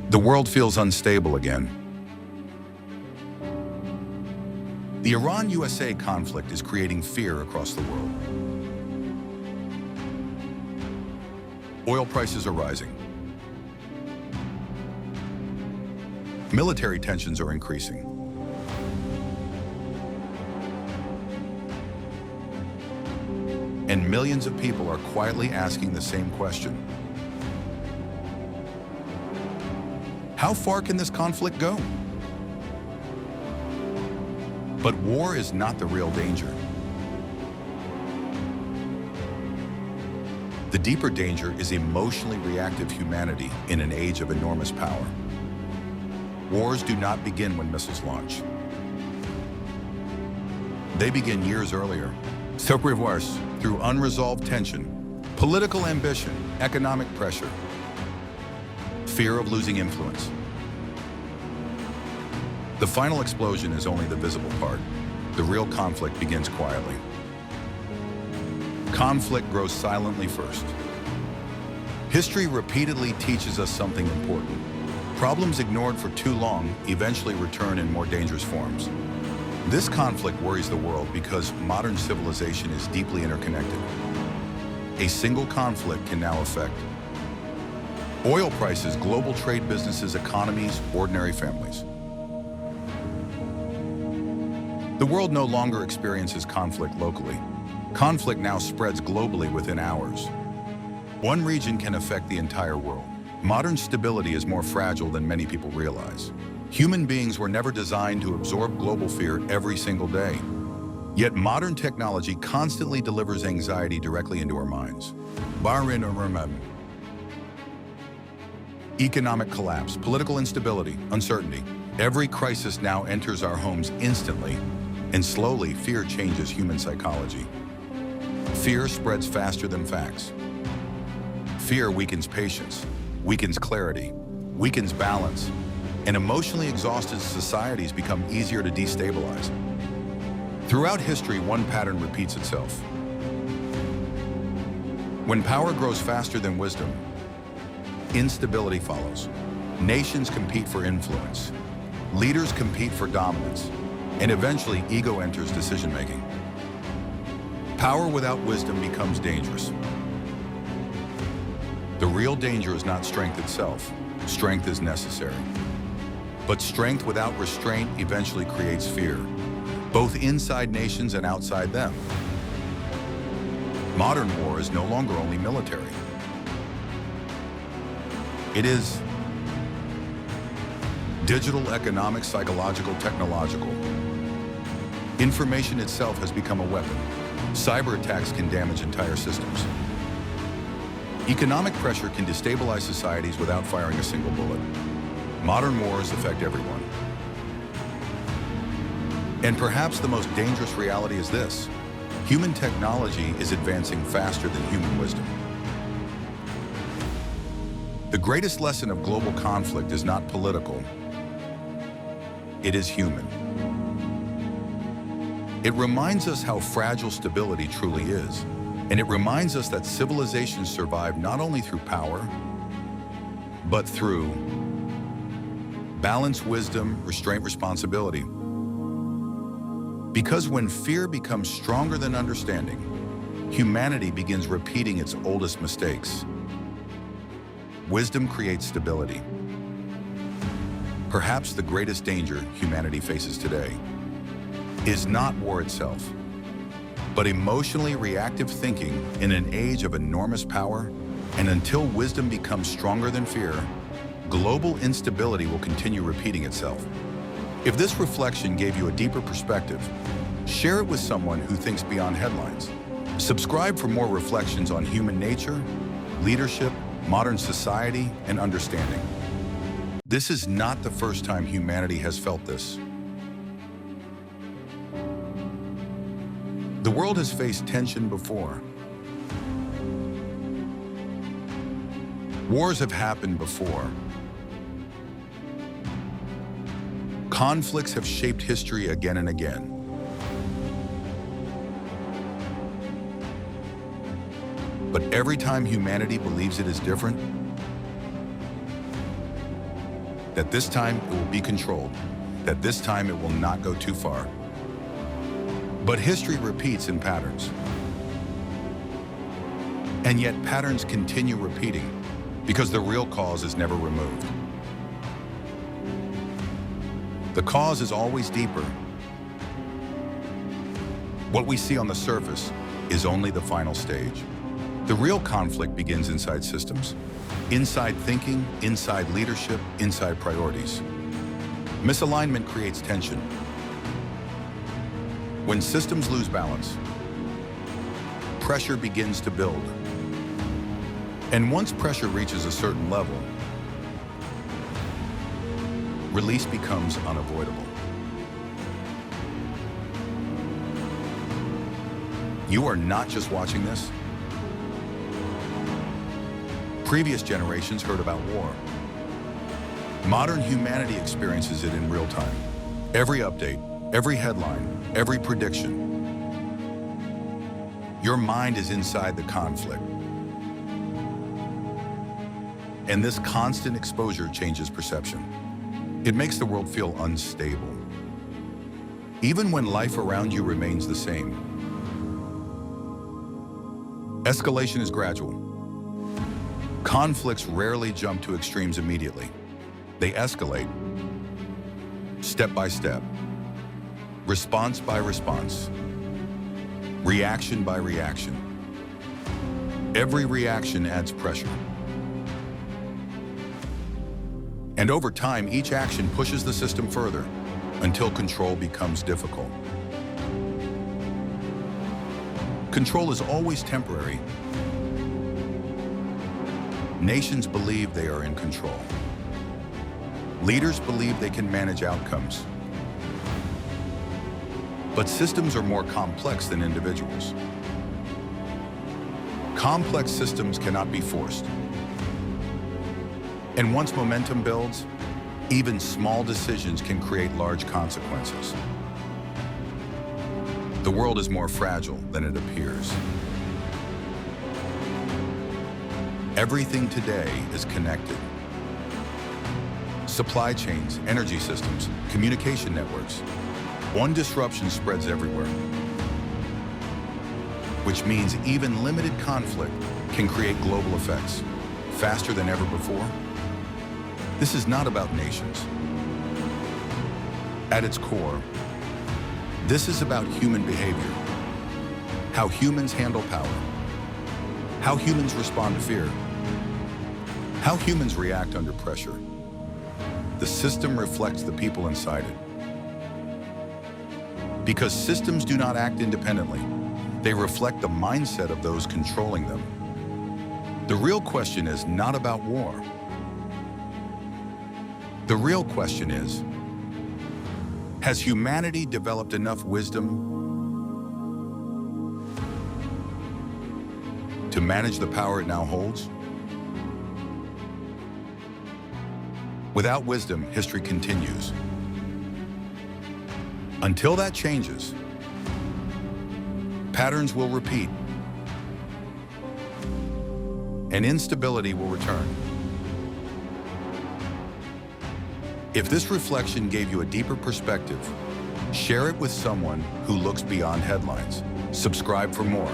The world feels unstable again. The Iran-USA conflict is creating fear across the world. Oil prices are rising. Military tensions are increasing. And millions of people are quietly asking the same question. How far can this conflict go? But war is not the real danger. The deeper danger is emotionally reactive humanity in an age of enormous power. Wars do not begin when missiles launch. They begin years earlier. Through unresolved tension, political ambition, economic pressure, fear of losing influence. The final explosion is only the visible part. The real conflict begins quietly. Conflict grows silently first. History repeatedly teaches us something important. Problems ignored for too long eventually return in more dangerous forms. This conflict worries the world because modern civilization is deeply interconnected. A single conflict can now affect oil prices, global trade, businesses, economies, ordinary families. The world no longer experiences conflict locally. Conflict now spreads globally within hours. One region can affect the entire world. Modern stability is more fragile than many people realize. Human beings were never designed to absorb global fear every single day. Yet modern technology constantly delivers anxiety directly into our minds. Economic collapse, political instability, uncertainty. Every crisis now enters our homes instantly, and slowly fear changes human psychology. Fear spreads faster than facts. Fear weakens patience, weakens clarity, weakens balance, and emotionally exhausted societies become easier to destabilize. Throughout history, one pattern repeats itself. When power grows faster than wisdom, instability follows. Nations compete for influence. Leaders compete for dominance. And eventually, ego enters decision-making. Power without wisdom becomes dangerous. The real danger is not strength itself. Strength is necessary. But strength without restraint eventually creates fear, both inside nations and outside them. Modern war is no longer only military. It is digital, economic, psychological, technological. Information itself has become a weapon. Cyber attacks can damage entire systems. Economic pressure can destabilize societies without firing a single bullet. Modern wars affect everyone. And perhaps the most dangerous reality is this: human technology is advancing faster than human wisdom. The greatest lesson of global conflict is not political. It is human. It reminds us how fragile stability truly is, and it reminds us that civilizations survive not only through power, but through balance, wisdom, restraint, responsibility. Because when fear becomes stronger than understanding, humanity begins repeating its oldest mistakes. Wisdom creates stability. Perhaps the greatest danger humanity faces today is not war itself, but emotionally reactive thinking in an age of enormous power. And until wisdom becomes stronger than fear, global instability will continue repeating itself. If this reflection gave you a deeper perspective, share it with someone who thinks beyond headlines. Subscribe for more reflections on human nature, leadership, modern society, and understanding. This is not the first time humanity has felt this. The world has faced tension before. Wars have happened before. Conflicts have shaped history again and again. But every time humanity believes it is different, that this time it will be controlled, that this time it will not go too far. But history repeats in patterns. And yet patterns continue repeating because the real cause is never removed. The cause is always deeper. What we see on the surface is only the final stage. The real conflict begins inside systems, inside thinking, inside leadership, inside priorities. Misalignment creates tension. When systems lose balance, pressure begins to build. And once pressure reaches a certain level, release becomes unavoidable. You are not just watching this. Previous generations heard about war. Modern humanity experiences it in real time. Every update, every headline, every prediction. Your mind is inside the conflict. And this constant exposure changes perception. It makes the world feel unstable, even when life around you remains the same. Escalation is gradual. Conflicts rarely jump to extremes immediately. They escalate, step by step, response by response, reaction by reaction. Every reaction adds pressure. And over time, each action pushes the system further until control becomes difficult. Control is always temporary. Nations believe they are in control. Leaders believe they can manage outcomes. But systems are more complex than individuals. Complex systems cannot be forced. And once momentum builds, even small decisions can create large consequences. The world is more fragile than it appears. Everything today is connected. Supply chains, energy systems, communication networks. One disruption spreads everywhere, which means even limited conflict can create global effects faster than ever before. This is not about nations. At its core, this is about human behavior, how humans handle power, how humans respond to fear, how humans react under pressure. The system reflects the people inside it. Because systems do not act independently, they reflect the mindset of those controlling them. The real question is not about war. The real question is, has humanity developed enough wisdom to manage the power it now holds? Without wisdom, history continues. Until that changes, patterns will repeat, and instability will return. If this reflection gave you a deeper perspective, share it with someone who looks beyond headlines. Subscribe for more.